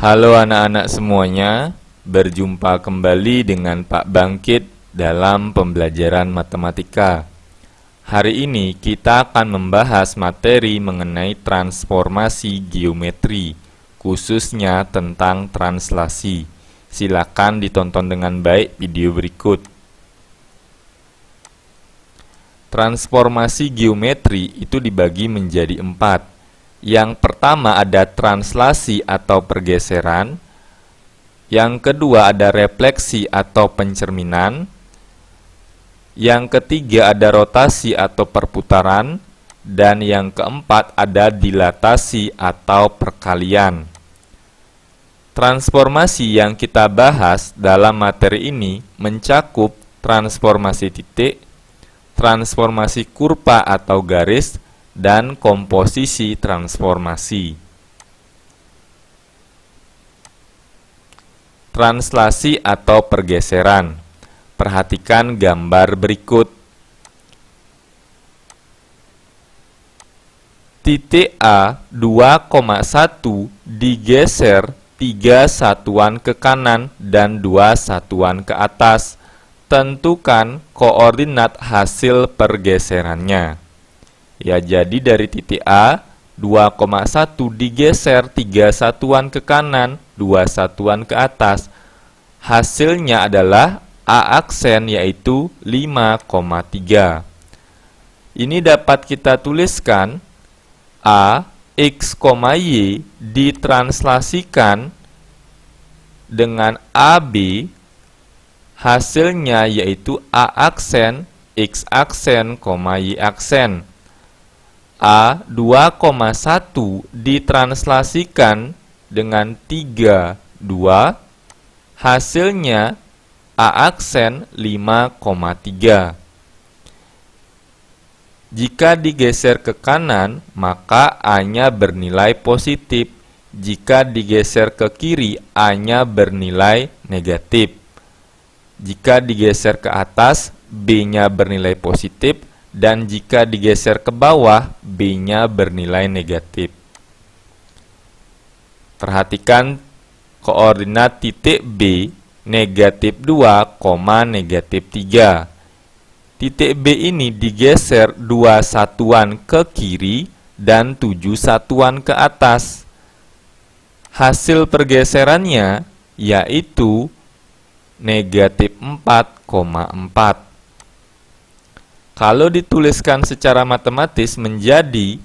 Halo anak-anak semuanya, berjumpa kembali dengan Pak Bangkit dalam pembelajaran matematika. Hari ini kita akan membahas materi mengenai transformasi geometri, khususnya tentang translasi. Silakan ditonton dengan baik video berikut. Transformasi geometri itu dibagi menjadi 4. Yang pertama ada translasi atau pergeseran. Yang kedua ada refleksi atau pencerminan. Yang ketiga ada rotasi atau perputaran. Dan yang keempat ada dilatasi atau perkalian. Transformasi yang kita bahas dalam materi ini mencakup transformasi titik, transformasi kurva atau garis, dan komposisi transformasi. Translasi atau pergeseran. Perhatikan gambar berikut. Titik A 2,1 digeser 3 satuan ke kanan dan 2 satuan ke atas. Tentukan koordinat hasil pergeserannya. Ya, jadi dari titik A 2,1 digeser 3 satuan ke kanan, 2 satuan ke atas. Hasilnya adalah A aksen yaitu 5,3. Ini dapat kita tuliskan A, X, Y ditranslasikan dengan AB. Hasilnya yaitu A aksen, X aksen, Y aksen. A 2,1 ditranslasikan dengan 3, 2. Hasilnya A aksen 5,3. Jika digeser ke kanan, maka A-nya bernilai positif. Jika digeser ke kiri, A-nya bernilai negatif. Jika digeser ke atas, B-nya bernilai positif. Dan jika digeser ke bawah, B-nya bernilai negatif. Perhatikan koordinat titik B, negatif 2, negatif 3. Titik B ini digeser 2 satuan ke kiri dan 7 satuan ke atas. Hasil pergeserannya yaitu negatif 4,4. Kalau dituliskan secara matematis menjadi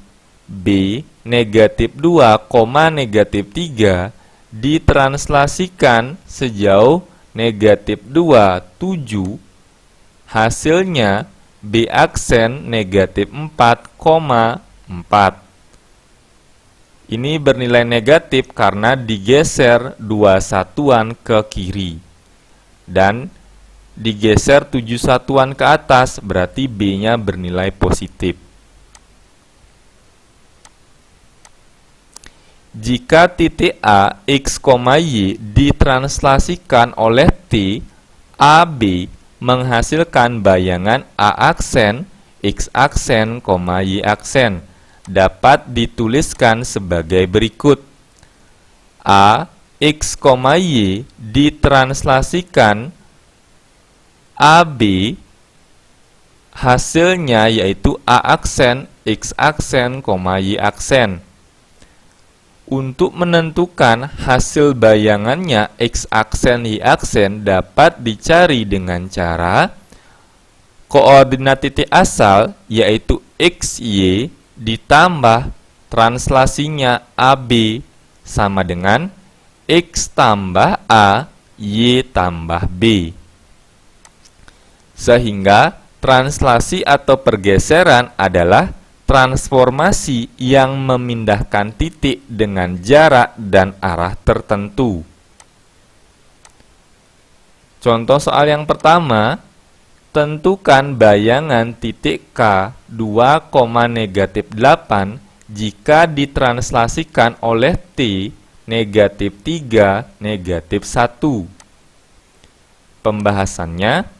B negatif 2, negatif 3 ditranslasikan sejauh negatif 2, 7. Hasilnya B aksen negatif 4,4. Ini bernilai negatif karena digeser 2 satuan ke kiri. Dan digeser 7 satuan ke atas, berarti B-nya bernilai positif. Jika titik A, X, Y ditranslasikan oleh T, AB menghasilkan bayangan A aksen, X aksen, Y aksen. Dapat dituliskan sebagai berikut. A, X, Y ditranslasikan AB, hasilnya yaitu A aksen, X aksen, Y aksen. Untuk menentukan hasil bayangannya X aksen, Y aksen dapat dicari dengan cara koordinat titik asal yaitu XY ditambah translasinya AB sama dengan X tambah A, Y tambah B. Sehingga translasi atau pergeseran adalah transformasi yang memindahkan titik dengan jarak dan arah tertentu. Contoh soal yang pertama, tentukan bayangan titik K 2, negatif 8 jika ditranslasikan oleh T negatif 3, negatif 1. Pembahasannya,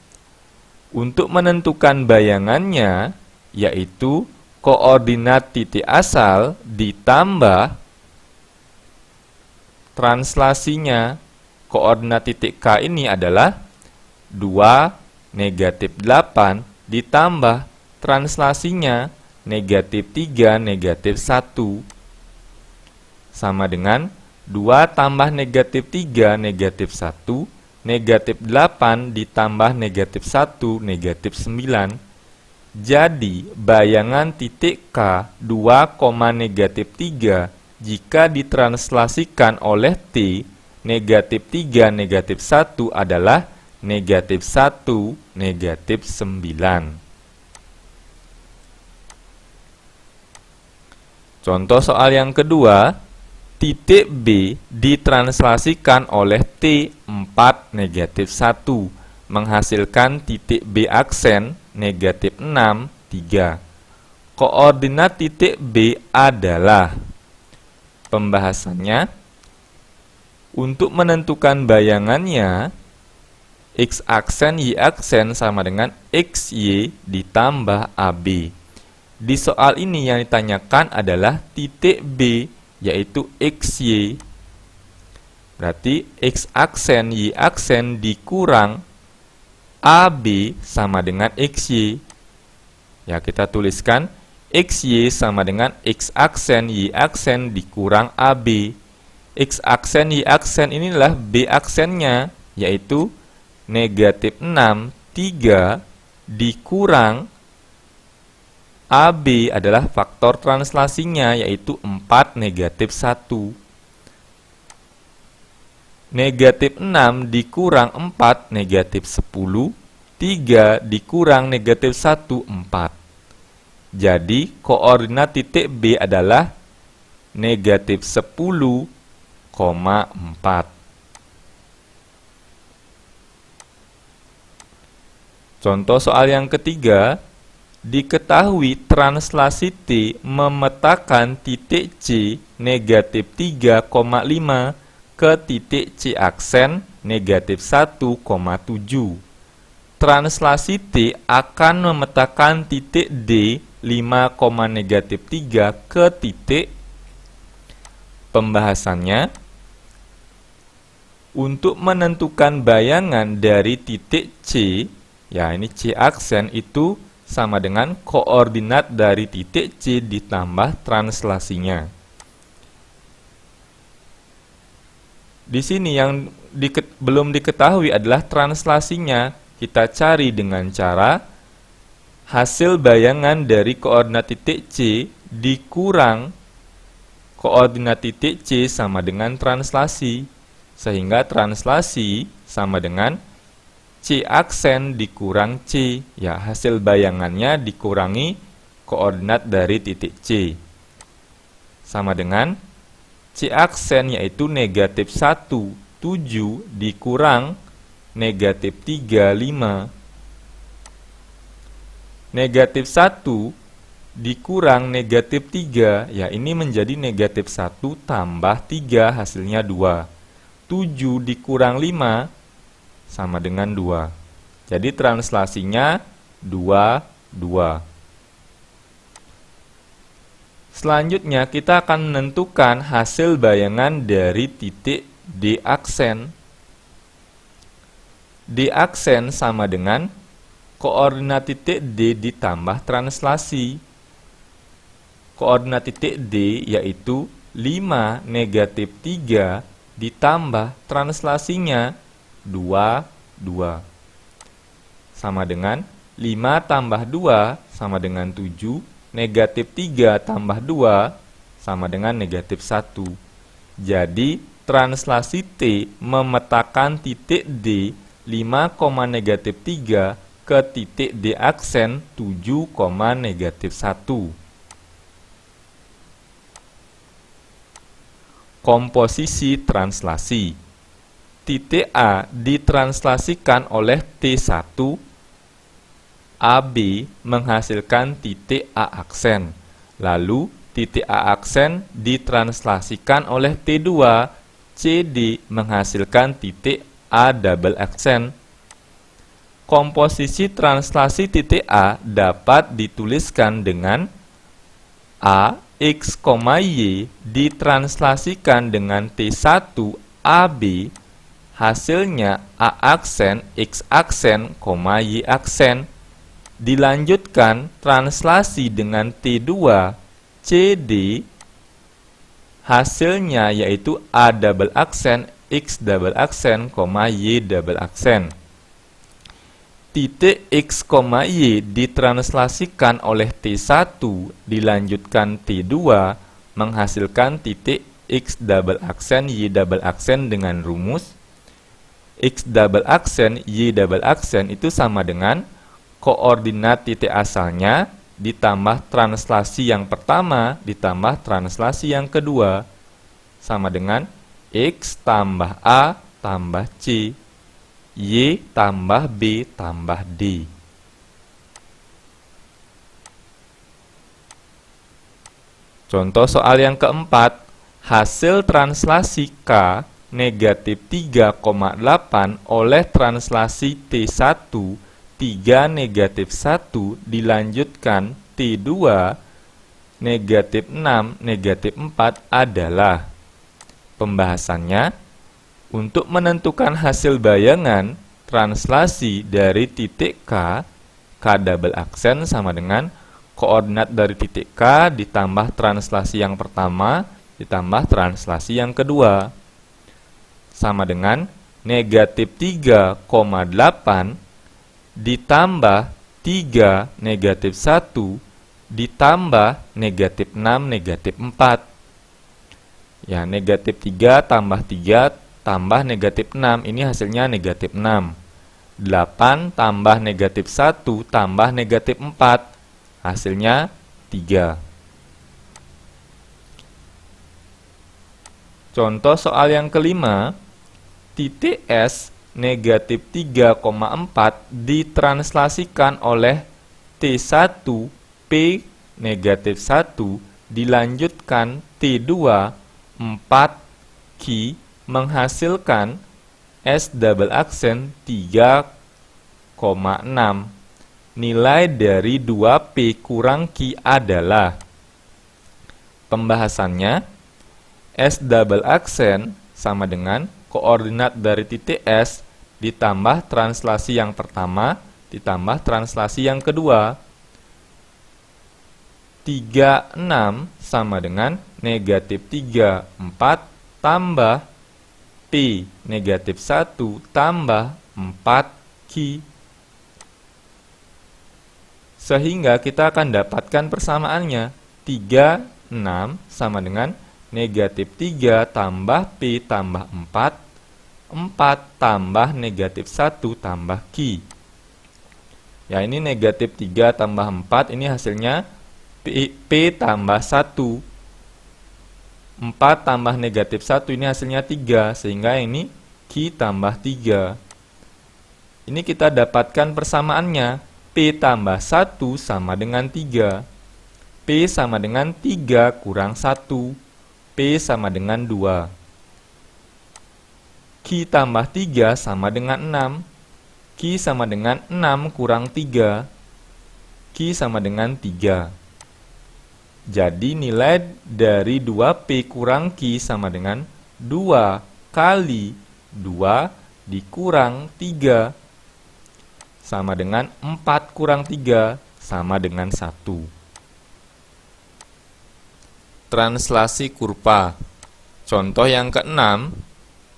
untuk menentukan bayangannya, yaitu koordinat titik asal ditambah translasinya koordinat titik K ini adalah 2, negatif 8, ditambah translasinya negatif 3, negatif 1. Sama dengan 2 tambah negatif 3, negatif 1, negatif 8 ditambah negatif 1, negatif 9. Jadi, bayangan titik K 2, negatif 3 jika ditranslasikan oleh T negatif 3, negatif 1 adalah negatif 1, negatif 9. Contoh soal yang kedua, titik B ditranslasikan oleh T 4, negatif 1, menghasilkan titik B aksen negatif 6, 3. Koordinat titik B adalah, pembahasannya, untuk menentukan bayangannya, X aksen Y aksen sama dengan XY ditambah AB. Di soal ini yang ditanyakan adalah titik B, yaitu XY. Berarti X aksen Y aksen dikurang AB sama dengan XY. Ya, kita tuliskan XY sama dengan X aksen Y aksen dikurang AB. X aksen Y aksen inilah B aksennya, yaitu negatif 6, 3 dikurang AB adalah faktor translasinya, yaitu 4, negatif 1. Negatif 6 dikurang 4, negatif 10. 3 dikurang negatif 1, 4. Jadi, koordinat titik B adalah negatif 10,4. Contoh soal yang ketiga, diketahui translasi T memetakan titik C negatif 3,5 ke titik C aksen negatif 1,7. Translasi T akan memetakan titik D 5, negatif 3 ke titik. Pembahasannya, untuk menentukan bayangan dari titik C, ya ini C aksen itu sama dengan koordinat dari titik C ditambah translasinya. Di sini yang belum diketahui adalah translasinya. Kita cari dengan cara hasil bayangan dari koordinat titik C dikurang koordinat titik C sama dengan translasi. Sehingga translasi sama dengan C aksen dikurang C, ya hasil bayangannya dikurangi koordinat dari titik C. Sama dengan C aksen yaitu negatif 1, 7 dikurang negatif 3, 5. Negatif 1 dikurang negatif 3, ya ini menjadi negatif 1 tambah 3 hasilnya 2. 7 dikurang 5 sama dengan 2. Jadi translasinya 2, 2. Selanjutnya kita akan menentukan hasil bayangan dari titik D aksen. D aksen sama dengan koordinat titik D ditambah translasi. Koordinat titik D yaitu 5, negatif 3 ditambah translasinya 2, 2. Sama dengan 5 tambah 2 sama dengan 7, negatif 3 tambah 2 sama dengan negatif 1. Jadi, translasi T memetakan titik D 5, negatif 3 ke titik D aksen 7, negatif 1. Komposisi translasi. Titik A ditranslasikan oleh T1, AB menghasilkan titik A aksen. Lalu, titik A aksen ditranslasikan oleh T2, CD menghasilkan titik A double aksen. Komposisi translasi titik A dapat dituliskan dengan A X, Y ditranslasikan dengan T1 AB, hasilnya A aksen, X aksen, Y aksen. Dilanjutkan translasi dengan T2 CD, hasilnya yaitu A double aksen, X double aksen, Y double aksen. Titik X, Y ditranslasikan oleh T1 dilanjutkan T2 menghasilkan titik X double aksen, Y double aksen dengan rumus X double aksen, Y double aksen itu sama dengan koordinat titik asalnya ditambah translasi yang pertama ditambah translasi yang kedua sama dengan X tambah A tambah C, Y tambah B tambah D. Contoh soal yang keempat, hasil translasi K negatif 3,8 oleh translasi T1 3 negatif 1 dilanjutkan T2 negatif 6 negatif 4 adalah. Pembahasannya, untuk menentukan hasil bayangan translasi dari titik K, K double aksen sama dengan koordinat dari titik K ditambah translasi yang pertama ditambah translasi yang kedua sama dengan negatif 3,8 ditambah 3 negatif 1 ditambah negatif 6 negatif 4. Ya, negatif 3 tambah 3 tambah negatif 6, ini hasilnya negatif 6. 8 tambah negatif 1 tambah negatif 4, hasilnya 3. Contoh soal yang kelima, titik S negatif 3,4 ditranslasikan oleh T1 P negatif 1 dilanjutkan T2 4 Q menghasilkan S double aksen 3,6. Nilai dari 2P kurang Q adalah. Pembahasannya, S double aksen sama dengan koordinat dari titik S ditambah translasi yang pertama ditambah translasi yang kedua. 36 sama dengan negatif 3, 4 tambah P negatif 1 tambah 4 Q. Sehingga kita akan dapatkan persamaannya. 3, 6 sama dengan negatif 3 tambah P tambah 4, 4 tambah negatif 1 tambah Q. Ya, ini negatif 3 tambah 4, ini hasilnya P tambah 1. 4 tambah negatif 1, ini hasilnya 3, sehingga ini Q tambah 3. Ini kita dapatkan persamaannya. P tambah 1 sama dengan 3. P sama dengan 3 kurang 1. P sama dengan 2. Q tambah 3 sama dengan 6. Q sama dengan 6 kurang 3. Q sama dengan 3. Jadi nilai dari 2P kurang Q sama dengan 2 kali 2 dikurang 3 sama dengan 4 kurang 3 sama dengan 1. Translasi kurva. Contoh yang keenam,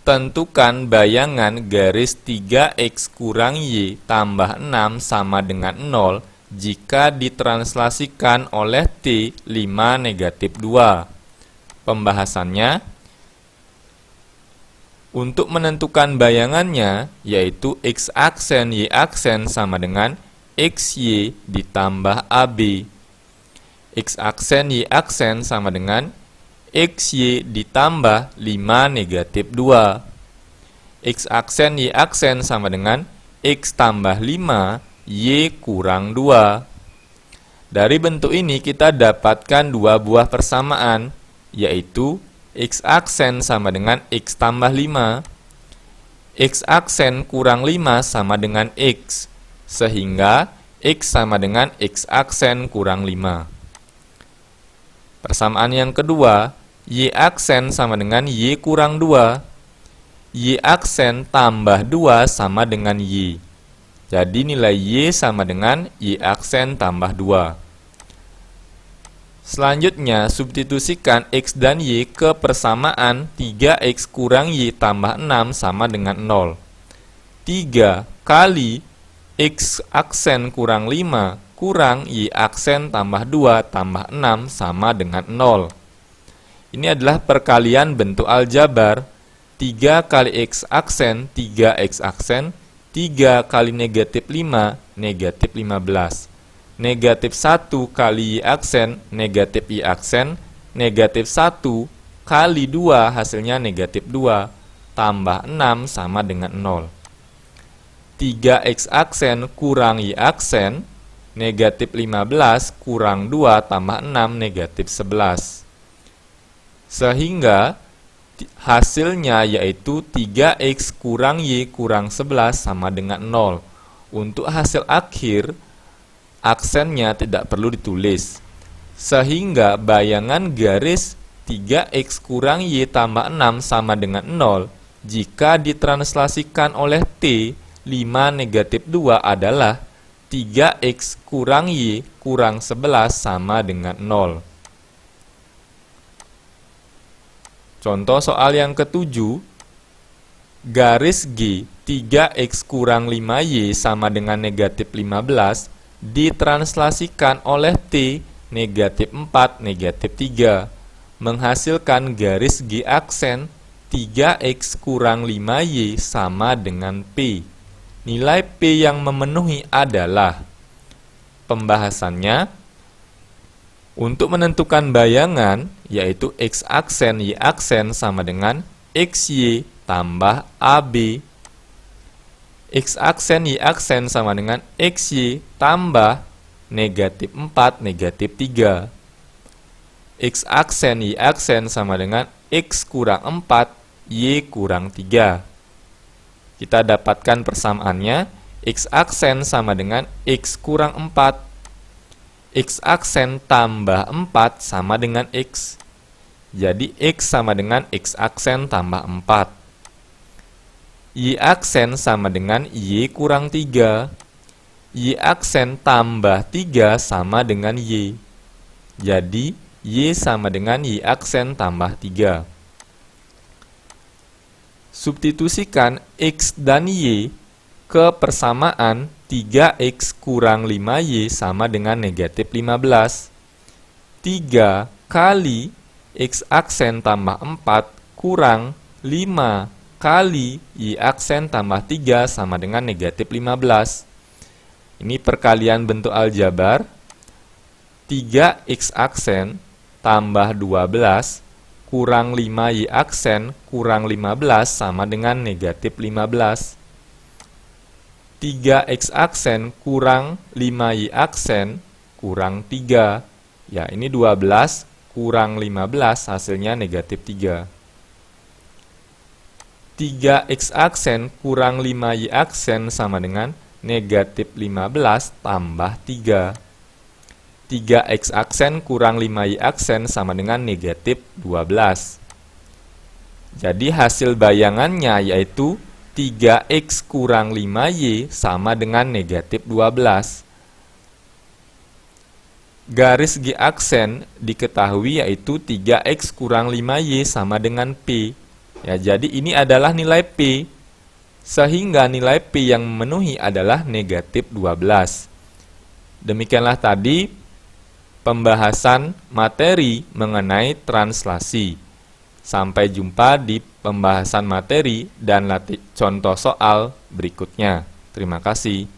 tentukan bayangan garis 3X kurang Y tambah 6 sama dengan 0 jika ditranslasikan oleh T 5 negatif 2. Pembahasannya, untuk menentukan bayangannya, yaitu X aksen Y aksen sama dengan XY ditambah AB. X aksen Y aksen sama dengan XY ditambah 5 negatif 2. X aksen Y aksen sama dengan X tambah 5 Y kurang 2. Dari bentuk ini kita dapatkan dua buah persamaan, yaitu X aksen sama dengan X tambah 5. X aksen kurang 5 sama dengan X, sehingga X sama dengan X aksen kurang 5. Persamaan yang kedua, Y aksen sama dengan Y kurang 2. Y aksen tambah 2 sama dengan Y. Jadi nilai Y sama dengan Y aksen tambah 2. Selanjutnya, substitusikan X dan Y ke persamaan 3X kurang Y tambah 6 sama dengan 0. 3 kali X aksen kurang 5 kurang Y aksen tambah 2 tambah 6 sama dengan 0. Ini adalah perkalian bentuk aljabar. 3 kali X aksen, 3X aksen, 3 kali negatif 5, negatif 15. Negatif 1 kali Y aksen, negatif Y aksen, negatif 1 kali 2 hasilnya negatif 2, tambah 6 sama dengan 0. 3X aksen kurang Y aksen, negatif 15 kurang 2 tambah 6, negatif 11. Sehingga hasilnya yaitu 3X kurang Y kurang 11 sama dengan 0. Untuk hasil akhir, aksennya tidak perlu ditulis. Sehingga bayangan garis 3X kurang Y tambah 6 sama dengan 0 jika ditranslasikan oleh T 5 negatif 2 adalah 3X kurang Y kurang 11 sama dengan 0. Contoh soal yang ketujuh, garis G 3X kurang 5Y sama dengan negatif 15 ditranslasikan oleh T negatif 4 negatif 3 menghasilkan garis G aksen 3X kurang 5Y sama dengan P. Nilai P yang memenuhi adalah, pembahasannya, untuk menentukan bayangan yaitu X aksen Y aksen sama dengan XY tambah AB. X aksen Y aksen sama dengan XY tambah negatif 4 negatif 3. X aksen Y aksen sama dengan X kurang 4 Y kurang 3. Kita dapatkan persamaannya, X aksen sama dengan X kurang 4. X aksen tambah 4 sama dengan X. Jadi X sama dengan X aksen tambah 4. Y aksen sama dengan Y kurang 3. Y aksen tambah 3 sama dengan Y. Jadi Y sama dengan Y aksen tambah 3. Substitusikan X dan Y ke persamaan 3X kurang 5Y sama dengan negatif 15. 3 kali X aksen tambah 4 kurang 5 kali Y aksen tambah 3 sama dengan negatif 15. Ini perkalian bentuk aljabar. 3X aksen tambah 12 kurang 5Y aksen kurang 15 sama dengan negatif 15. 3X aksen kurang 5Y aksen kurang 3. Ya, ini 12 kurang 15 hasilnya negatif 3. 3X aksen kurang 5Y aksen sama dengan negatif 15 tambah 3. 3X aksen kurang 5Y aksen sama dengan negatif 12. Jadi hasil bayangannya yaitu 3X kurang 5Y sama dengan negatif 12. Garis G aksen diketahui yaitu 3X kurang 5Y sama dengan P. Ya, jadi ini adalah nilai P. Sehingga nilai P yang memenuhi adalah negatif 12. Demikianlah tadi pembahasan materi mengenai translasi. Sampai jumpa di pembahasan materi dan contoh soal berikutnya. Terima kasih.